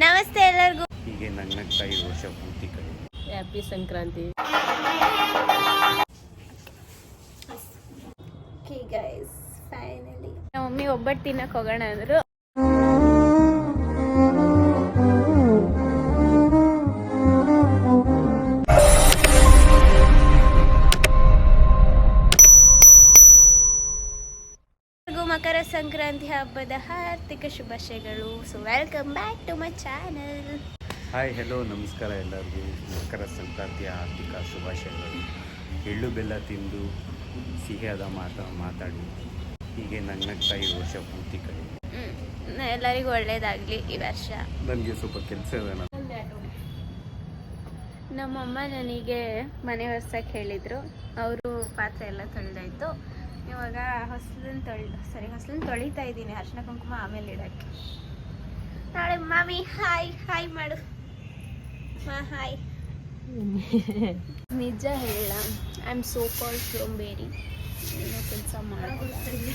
ನಮಸ್ತೆ ಎಲ್ಲರಿಗೂ. ಹೀಗೆ ನಗ್ನಗ್ತಾ ಈ ವರ್ಷ ಪೂರ್ತಿ ಕಳಿ. Happy Sankranti. Okay guys, finally ನಮ್ಮ ಮಮ್ಮಿ ಒಬ್ಬಟ್ಟು ತಿನ್ನಕ್ಕೆ ಹೋಗೋಣ ಅಂದರು. ಮಕರ ಸಂಕ್ರಾಂತಿ ಹಬ್ಬದ ಹಾರ್ದಿಕ ಶುಭಾಶಯಗಳು. So welcome back to my channel. Hi, hello, ನಮಸ್ಕಾರ ಎಲ್ಲರಿಗೂ. ಮಕರ ಸಂಕ್ರಾಂತಿಯ ಆರ್ಥಿಕ ಶುಭಾಶಯಗಳು. ಎಳ್ಳು ಬೆಲ್ಲ ತಿಂದು ಸಿಹಿಯಾದ ಮಾತಾಡಿ ಹೀಗೆ ನಗ್ನಗ್ತಾ ಈ ವರ್ಷ ಪೂರ್ತಿ ಕಳಿ. ಎಲ್ಲರಿಗೂ ಒಳ್ಳೇದಾಗಲಿ ಈ ವರ್ಷ. ನನಗೆ ಸ್ವಲ್ಪ ಕೆಲಸ ಇದೆ. ನಮ್ಮಮ್ಮ ನನಗೆ ಮನೆ ಒರ್ಸಕ್ಕೆ ಹೇಳಿದರು. ಅವರು ಪಾತ್ರೆ ಎಲ್ಲ ತೊಳೆದಾಯ್ತು. ಇವಾಗ ಹೊಸಲನ್ನು ತೊಳಿತಾ ಇದ್ದೀನಿ. ಅರ್ಶಿನ ಕುಂಕುಮ ಆಮೇಲೆ ಇಡಕ್ಕೆ. ನಾಳೆ ಮಾಮಿ ಹಾಯ್ ಹಾಯ್ ಮಾಡು. ಹಾಯ್. ನಿಜ ಹೇಳ, ಐ ಆಮ್ ಸೋ ಕಾಲ್ಡ್ ಸೋಂಬೇರಿ. ಏನೋ ಕೆಲಸ ಮಾಡ್ತೀನಿ.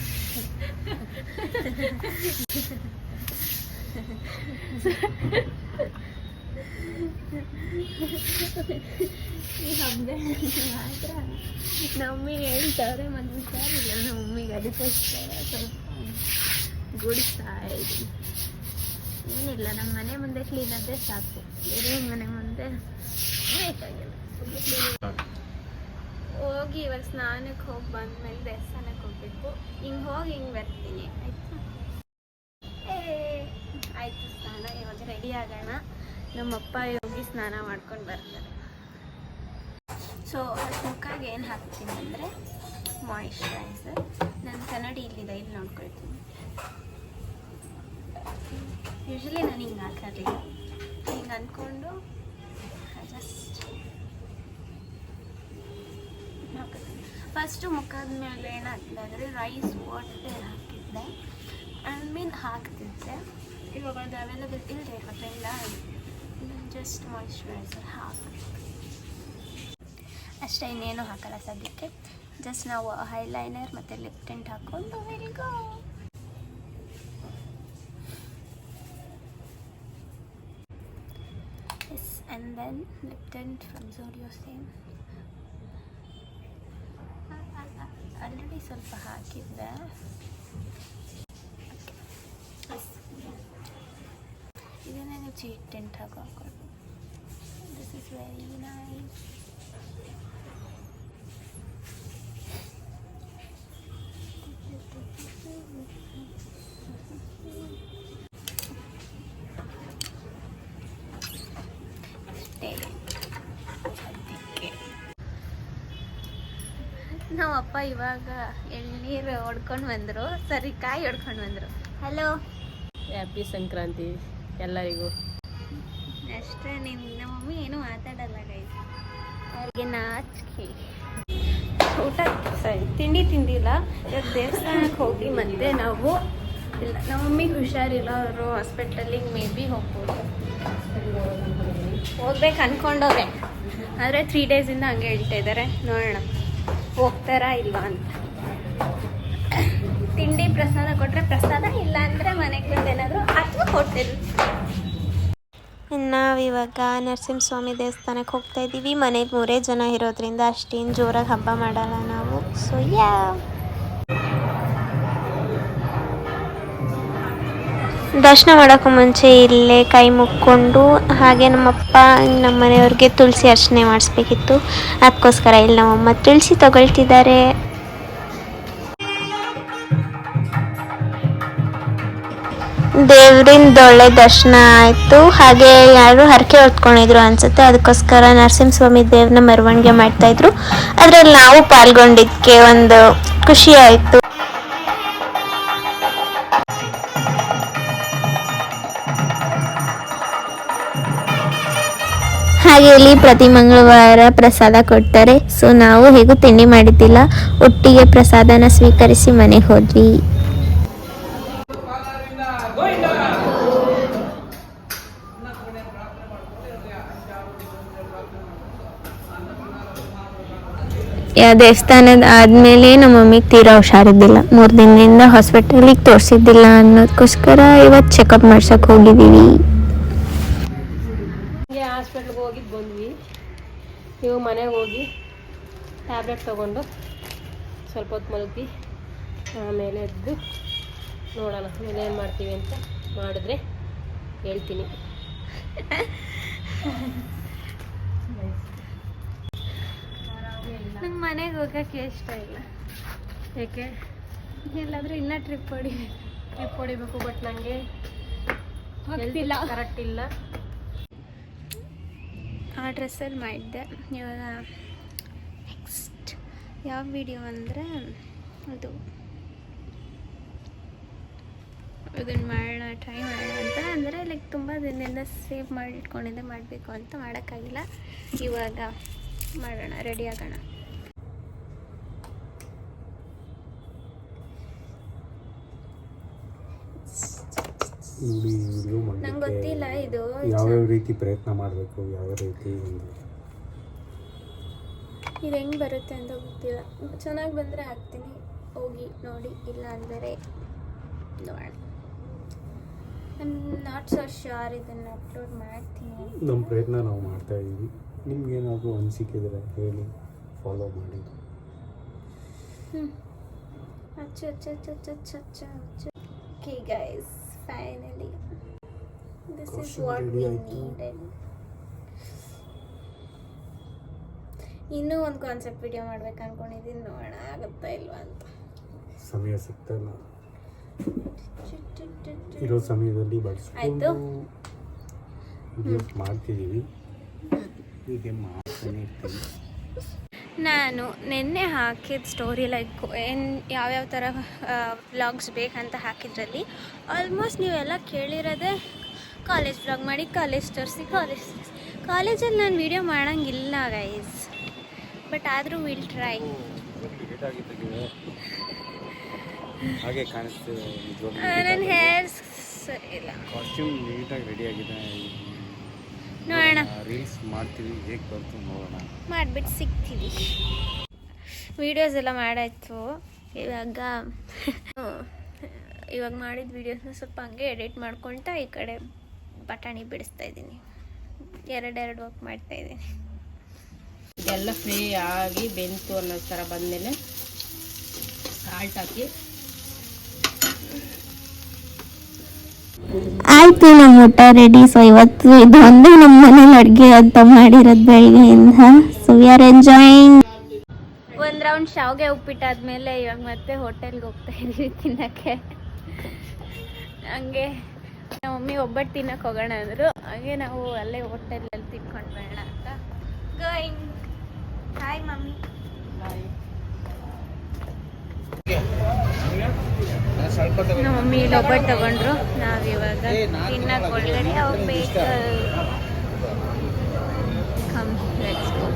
ಈ ಹಬ್ಬ ಮಾತ್ರ ನಮ್ಮಿ ಹೇಳ್ತವ್ರೆ, ಮತ್ತು ಹುಷಾರಿಲ್ಲ ನಮ್ಮ ಮಮ್ಮಿಗೆ. ಅದಕ್ಕೋಸ್ಕರ ಸ್ವಲ್ಪ ಗುಡಿಸ್ತಾ ಇದ್ದೀನಿ. ಏನಿಲ್ಲ, ನಮ್ಮ ಮನೆ ಮುಂದೆ ಕ್ಲೀನ್ ಆದರೆ ಸಾಕು. ಬೇರೆ ಮನೆ ಮುಂದೆ ಬೇಕಾಗಿಲ್ಲ. ಹೋಗಿ ಇವಾಗ ಸ್ನಾನಕ್ಕೆ ಹೋಗಿ ಬಂದಮೇಲೆ ದೇವಸ್ಥಾನಕ್ಕೆ ಹೋಗ್ಬೇಕು. ಹಿಂಗೆ ಹೋಗಿ ಹಿಂಗೆ ಬರ್ತೀನಿ. ಆಯ್ತಾ? ಆಯಿತು ಸ್ನಾನ. ಇವಾಗ ರೆಡಿ ಆಗೋಣ. ನಮ್ಮಪ್ಪ ಹೋಗಿ ಸ್ನಾನ ಮಾಡ್ಕೊಂಡು ಬರ್ತಾರೆ. ಸೊ ಮುಖಕ್ಕೆ ಏನು ಹಾಕ್ತೀನಿ ಅಂದರೆ ಮಾಯಿಶ್ಚರೈಸರ್. ನನ್ನ ಕನ್ನಡಿ ಇಲ್ಲಿದೆ, ಇಲ್ಲಿ ನೋಡ್ಕೊಳ್ತೀನಿ. ಯೂಶ್ವಲಿ ನಾನು ಹಿಂಗೆ ಹಾಕೋದಿಲ್ಲ. ಹಿಂಗೆ ಅಂದ್ಕೊಂಡು ಜಸ್ಟ್ ಹಾಕೋತೀನಿ. ಫಸ್ಟು ಮುಖದ ಮೇಲೆ ಏನು ಹಾಕಿದೆ ಅಂದರೆ ರೈಸ್ ವಾಟರ್ ಹಾಕಿದ್ದೆ. ಆಮೇಲೆ ಹಾಕ್ತಿದ್ದೆ. ಇವಾಗ ಅದು ಅವೈಲೇಬಲ್ ಇಲ್ಲದೆ ಗೊತ್ತಿಲ್ಲ. ಜಸ್ಟ್ ಮಾಯಿಶ್ಚರೈಸರ್ ಹಾಕಿ ಅಷ್ಟೇ, ಇನ್ನೇನು ಹಾಕಲ್ಲ ಸದ್ಯಕ್ಕೆ. ಜಸ್ಟ್ ನಾವು ಹೈಲೈನರ್ ಮತ್ತು ಲಿಪ್ ಟಿಂಟ್ ಹಾಕ್ಕೊಂಡು ವಿಲ್ಗೋ. Yes, and then lip tint from Zodio same. Already ಸ್ವಲ್ಪ ಹಾಕಿದ್ದೆ. ಇದನ್ನೇ ನೀವು ಚೀಟ್ ಟಿಂಟ್ ಹಾಕೊಂಡು. This is very nice. ನಮ್ಮಪ್ಪ ಇವಾಗ ಎಳ್ನೀರು ಹೊಡ್ಕೊಂಡು ಬಂದರು. ಸರಿ, ಕಾಯಿ ಹೊಡ್ಕೊಂಡು ಬಂದರು. ಹಲೋ, ಹ್ಯಾಪಿ ಸಂಕ್ರಾಂತಿ ಎಲ್ಲರಿಗೂ. ಅಷ್ಟೇ. ನಮ್ಮ ಮಮ್ಮಿ ಏನೂ ಮಾತಾಡಲ್ಲ ಗೈಸ್. ಅವ್ರಿಗೆ ನಾಚಿಕೆ. ಊಟ ತಿಂಡಿ ತಿಂದಿಲ್ಲ. ಇವಾಗ ದೇವಸ್ಥಾನಕ್ಕೆ ಹೋಗಿ ಮತ್ತೆ ನಾವು ಇಲ್ಲ, ನಮ್ಮ ಮಮ್ಮಿಗೆ ಹುಷಾರಿಲ್ಲ. ಅವರು ಹಾಸ್ಪಿಟಲಿಗೆ ಮೇ ಬಿ ಹೋಗ್ಬೋದು. ಹೋಗ್ಬೇಕು ಅಂದ್ಕೊಂಡವ್ರೆ, ಆದರೆ 3 ಡೇಸಿಂದ ಹಂಗೆ ಹೇಳ್ತಾ ಇದ್ದಾರೆ. ನೋಡೋಣ ಹೋಗ್ತಾರಾ ಇಲ್ವಾ ಅಂತ. ತಿಂಡಿ ಪ್ರಸಾದ ಕೊಟ್ಟರೆ ಪ್ರಸಾದ, ಇಲ್ಲ ಅಂದರೆ ಮನೆಗೆ ಬಂದು ಏನಾದರೂ ಅಥವಾ ಹೋಟೆಲ್. ನಾವಿವಾಗ ನರಸಿಂಹಸ್ವಾಮಿ ದೇವಸ್ಥಾನಕ್ಕೆ ಹೋಗ್ತಾ ಇದ್ದೀವಿ. ಮನೆಗೆ 3 ಜನ ಇರೋದ್ರಿಂದ ಅಷ್ಟೇನು ಜೋರಾಗಿ ಹಬ್ಬ ಮಾಡಲ್ಲ ನಾವು. ಸೊ ದರ್ಶನ ಮಾಡೋಕ್ಕೂ ಮುಂಚೆ ಇಲ್ಲೇ ಕೈ ಮುಕ್ಕೊಂಡು, ಹಾಗೆ ನಮ್ಮಪ್ಪ ನಮ್ಮ ಮನೆಯವ್ರಿಗೆ ತುಳಸಿ ಅರ್ಚನೆ ಮಾಡಿಸ್ಬೇಕಿತ್ತು. ಅದಕ್ಕೋಸ್ಕರ ಇಲ್ಲಿ ನಮ್ಮಮ್ಮ ತುಳಸಿ ತಗೊಳ್ತಿದ್ದಾರೆ. ದೇವರಿಂದ ಒಳ್ಳೆ ದರ್ಶನ ಆಯಿತು. ಹಾಗೆ ಯಾರು ಹರಕೆ ಹೊತ್ಕೊಂಡಿದ್ರು ಅನಿಸುತ್ತೆ. ಅದಕ್ಕೋಸ್ಕರ ನರಸಿಂಹಸ್ವಾಮಿ ದೇವ್ರನ್ನ ಮೆರವಣಿಗೆ ಮಾಡ್ತಾಯಿದ್ರು. ಅದರಲ್ಲಿ ನಾವು ಪಾಲ್ಗೊಂಡಿದ್ದಕ್ಕೆ ಒಂದು ಖುಷಿ ಆಯಿತು. ಹಾಗೆ ಇಲ್ಲಿ ಪ್ರತಿ ಮಂಗಳವಾರ ಪ್ರಸಾದ ಕೊಡ್ತಾರೆ. ಸೊ ನಾವು ಹೇಗೂ ತಿಂಡಿ ಮಾಡಿದ್ದಿಲ್ಲ, ಒಟ್ಟಿಗೆ ಪ್ರಸಾದನ ಸ್ವೀಕರಿಸಿ ಮನೆಗೆ ಹೋದ್ವಿ. ದೇವಸ್ಥಾನದ ಆದಮೇಲೆ ನಮ್ಮ ಮಮ್ಮಿಗೆ ತೀರಾ ಹುಷಾರಿದ್ದಿಲ್ಲ. 3 ದಿನದಿಂದ ಹಾಸ್ಪಿಟಲಿಗೆ ತೋರಿಸಿದ್ದಿಲ್ಲ ಅನ್ನೋದಕ್ಕೋಸ್ಕರ ಇವತ್ತು ಚೆಕಪ್ ಮಾಡ್ಸೋಕೆ ಹೋಗಿದ್ದೀವಿ. ಹಾಸ್ಪಿಟ್ಲಿಗೆ ಹೋಗಿದ್ದು ಬಂದ್ವಿ. ಇವಾಗ ಮನೆಗೆ ಹೋಗಿ ಟ್ಯಾಬ್ಲೆಟ್ ತೊಗೊಂಡು ಸ್ವಲ್ಪ ಹೊತ್ತು ಮಲಗಿ ಆಮೇಲೆ ಎದ್ದು ನೋಡೋಣ ಆಮೇಲೆ ಏನು ಮಾಡ್ತೀವಿ ಅಂತ. ಮಾಡಿದ್ರೆ ಹೇಳ್ತೀನಿ. ನಂಗೆ ಮನೆಗೆ ಹೋಗೋಕ್ಕೆ ಇಷ್ಟ ಇಲ್ಲ. ಏಕೆ? ಎಲ್ಲಾದರೂ ಇನ್ನೂ ಟ್ರಿಪ್ ಹೊಡಿಬೇಕು, ಬಟ್ ನನಗೆ ಹೋಗ್ತಿಲ್ಲ, ಕರೆಕ್ಟ್ ಇಲ್ಲ. ಆ ಡ್ರೆಸ್ಸಲ್ಲಿ ಮಾಡಿದ್ದೆ. ಇವಾಗ ನೆಕ್ಸ್ಟ್ ಯಾವ ವಿಡಿಯೋ ಅಂದರೆ ಇದನ್ನು ಮಾಡೋಣ, ಟ್ರೈ ಮಾಡೋಣ ಅಂತ. ಅಂದರೆ ಲೈಕ್ ತುಂಬ ದಿನದಿಂದ ಸೇವ್ ಮಾಡಿ ಇಟ್ಕೊಂಡಿದ್ದೆ, ಮಾಡಬೇಕು ಅಂತ ಮಾಡೋಕ್ಕಾಗಿಲ್ಲ. ಇವಾಗ ಮಾಡೋಣ, ರೆಡಿ ಆಗೋಣ. ನೋಡಿ ವಿಡಿಯೋ ನಂಗೆ ಗೊತ್ತಿಲ್ಲ ಇದು ಯಾವ್ಯಾವ ರೀತಿ ಪ್ರಯತ್ನ ಮಾಡಬೇಕು, ಯಾವ ರೀತಿ ಇದು ಹೆಂಗೆ ಬರುತ್ತೆ ಅಂತ ಗೊತ್ತಿಲ್ಲ. ಚೆನ್ನಾಗಿ ಬಂದರೆ ಹಾಕ್ತೀನಿ, ಹೋಗಿ ನೋಡಿ. ಇಲ್ಲ ಅಂದರೆ ನೋಡೋಣ. I am not so sure ಇದನ್ನು ಅಪ್ಲೋಡ್ ಮಾಡ್ತೀನಿ. ನಮ್ಮ ಪ್ರಯತ್ನ ನಾವು ಮಾಡ್ತಾ ಇದ್ದೀವಿ. ನಿಮ್ಗೇನಾದರೂ ಅನಿಸಿಕಿದ್ರೆ ಹೇಳಿ, ಫಾಲೋ ಮಾಡಿ. Okay guys, finally this is Costume what ready ವಿ ಆಯ್ತು. ನೀಡೆಡ್. ಇನ್ನೂ ಒಂದು ಕಾನ್ಸೆಪ್ಟ್ ವಿಡಿಯೋ ಮಾಡ್ಬೇಕು ಅನ್ಕೊಂಡಿದ್ದೀನಿ, ನೋಡೋಣ ಆಗುತ್ತಾ ಇಲ್ವಾ ಅಂತ. ಸಮಯ ಸಿಗ್ತಲ್ಲ, ಇರೋ ಸಮಯದಲ್ಲಿ ಆಯ್ತು. ವಿಡಿಯೋಸ್ ಮಾಡ್ತಿದ್ದೀವಿ. ಹೀಗೆ ಮಾಡ್ತಾನೆ ಇರ್ತೀವಿ. ನಾನು ನಿನ್ನೆ ಹಾಕಿದ ಸ್ಟೋರಿ ಲೈಕ್ ಏನು ಯಾವ್ಯಾವ ಥರ ವ್ಲಾಗ್ಸ್ ಬೇಕಂತ ಹಾಕಿದ್ರಲ್ಲಿ ಆಲ್ಮೋಸ್ಟ್ ನೀವೆಲ್ಲ ಕೇಳಿರೋದೇ ಕಾಲೇಜ್ ವ್ಲಾಗ್ ಮಾಡಿ, ಕಾಲೇಜ್ ತೋರಿಸಿ, ಕಾಲೇಜಲ್ಲಿ ನಾನು ವೀಡಿಯೋ ಮಾಡೋಂಗಿಲ್ಲ ಗೈಸ್. ಬಟ್ ಆದರೂ ವಿಲ್ ಟ್ರೈ. ಹಾಗೆ ಕಾಣಿಸ್ತಿದೆ ನನ್ನ ಹೇರ್ ಸರಿ ಇಲ್ಲ. ಕಾಸ್ಟ್ಯೂಮ್ ನೀಟಾಗಿ ರೆಡಿ ಆಗಿದೆ. ನೋಡೋಣ, ರೀಲ್ಸ್ ಮಾಡ್ತೀವಿ, ಹೇಗೆ ಬಂತು ನೋಡೋಣ. ಮಾಡಿಬಿಟ್ಟು ಸಿಗ್ತೀವಿ. ವೀಡಿಯೋಸ್ ಎಲ್ಲ ಮಾಡಾಯ್ತು. ಇವಾಗ ಮಾಡಿದ ವೀಡಿಯೋಸ್ನ ಸ್ವಲ್ಪ ಹಂಗೆ ಎಡಿಟ್ ಮಾಡ್ಕೊಳ್ತಾ ಈ ಕಡೆ ಬಟಾಣಿ ಬಿಡಿಸ್ತಾ ಇದ್ದೀನಿ. ಎರಡೆರಡು ವರ್ಕ್ ಮಾಡ್ತಾಯಿದ್ದೀನಿ. ಇದೆಲ್ಲ ಫ್ರೈ ಆಗಿ ಬೆಂತು ಅನ್ನೋ ಥರ ಬಂದಮೇಲೆ ಸಾಲ್ಟ್ ಹಾಕಿ ಆಯಿತು, ನಮ್ಮ ಊಟ ರೆಡಿ. ಸೊ ಇವತ್ತು ಇದು ಒಂದೇ ನಮ್ಮ ಮನೇಲಿ ಅಡುಗೆ ಅಂತ ಮಾಡಿರೋದು ಬೆಳಗ್ಗೆಯಿಂದ. So we are enjoying. ಒಂದು ರೌಂಡ್ ಶಾವಿಗೆ ಉಪ್ಪಿಟ್ಟಾದ್ಮೇಲೆ ಇವಾಗ ಮತ್ತೆ ಹೋಟೆಲ್ಗೆ ಹೋಗ್ತಾ ಇದ್ದೀವಿ ತಿನ್ನೋಕ್ಕೆ. ಹಂಗೆ ನಮ್ಮ ಮಮ್ಮಿ ಒಬ್ಬಟ್ಟು ತಿನ್ನೋಕೆ ಹೋಗೋಣ ಅಂದರು. ಹಾಗೆ ನಾವು ಅಲ್ಲೇ ಹೋಟೆಲಲ್ಲಿ ತಿನ್ಕೊಂಡು ಬೇಡ ಅಂತ ಗೋಯಿಂಗ್. Hi mummy. ನಮ್ಮ ಮಮ್ಮಿ ಇಲ್ಲಿ ಒಬ್ಬಟ್ಟು ತಗೊಂಡ್ರು. ನಾವಿವಾಗ ತಿನ್ನಕ್ಕೆ ಒಳಗಡೆ ಹೋಗ್ಬೇಕು. Come let's go.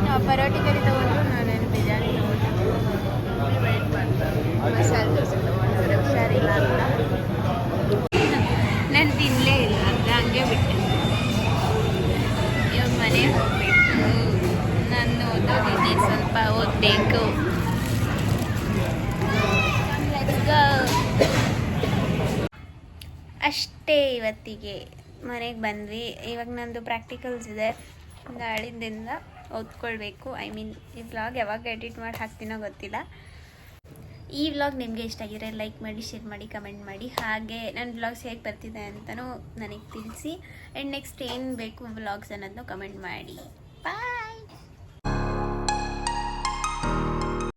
ನಾವು ಪರೋಟಿ ಕರಿ ತಗೊಂಡ್ರು, ನಾನೇನು ಬಿರಿಯಾನಿ ತಗೊಂಡ್ರು. ವೆಯ್ಟ್ ಮಾಡ್ತಾರೆ. ಮಸಾಲೆ ದೋಸೆ ತಗೊಂಡ್ರೆ ಹುಷಾರಿಲ್ಲ ಅಂತ ನಾನು ತಿನ್ನಲೇ ಇಲ್ಲ ಅಂತ ಹಂಗೆ ಬಿಟ್ಟೆ. ಇವಾಗ ಮನೆಗೆ ಹೋಗ್ಬೇಕು. ನಾನು ಓದೋದಿದ್ದೀನಿ, ಸ್ವಲ್ಪ ಓದಬೇಕು. ಅಷ್ಟೇ, ಇವತ್ತಿಗೆ ಮನೆಗೆ ಬಂದ್ವಿ. ಇವಾಗ ನಂದು ಪ್ರಾಕ್ಟಿಕಲ್ಸ್ ಇದೆ, ನಾಳಿಂದ ಓದ್ಕೊಳ್ಬೇಕು. ಐ ಮೀನ್ ಈ ವ್ಲಾಗ್ ಯಾವಾಗ ಎಡಿಟ್ ಮಾಡಿ ಹಾಕ್ತೀನೋ ಗೊತ್ತಿಲ್ಲ. ಈ ವ್ಲಾಗ್ ನಿಮಗೆ ಇಷ್ಟ ಆಗಿದ್ರೆ ಲೈಕ್ ಮಾಡಿ, ಶೇರ್ ಮಾಡಿ, ಕಮೆಂಟ್ ಮಾಡಿ. ಹಾಗೆ ನನ್ನ ವ್ಲಾಗ್ಸ್ ಹೇಗೆ ಬರ್ತಿದೆ ಅಂತಲೂ ನನಗೆ ತಿಳಿಸಿ. ಆ್ಯಂಡ್ ನೆಕ್ಸ್ಟ್ ಏನು ಬೇಕು ವ್ಲಾಗ್ಸ್ ಅನ್ನೋದನ್ನು ಕಮೆಂಟ್ ಮಾಡಿ. ಬಾಯ್.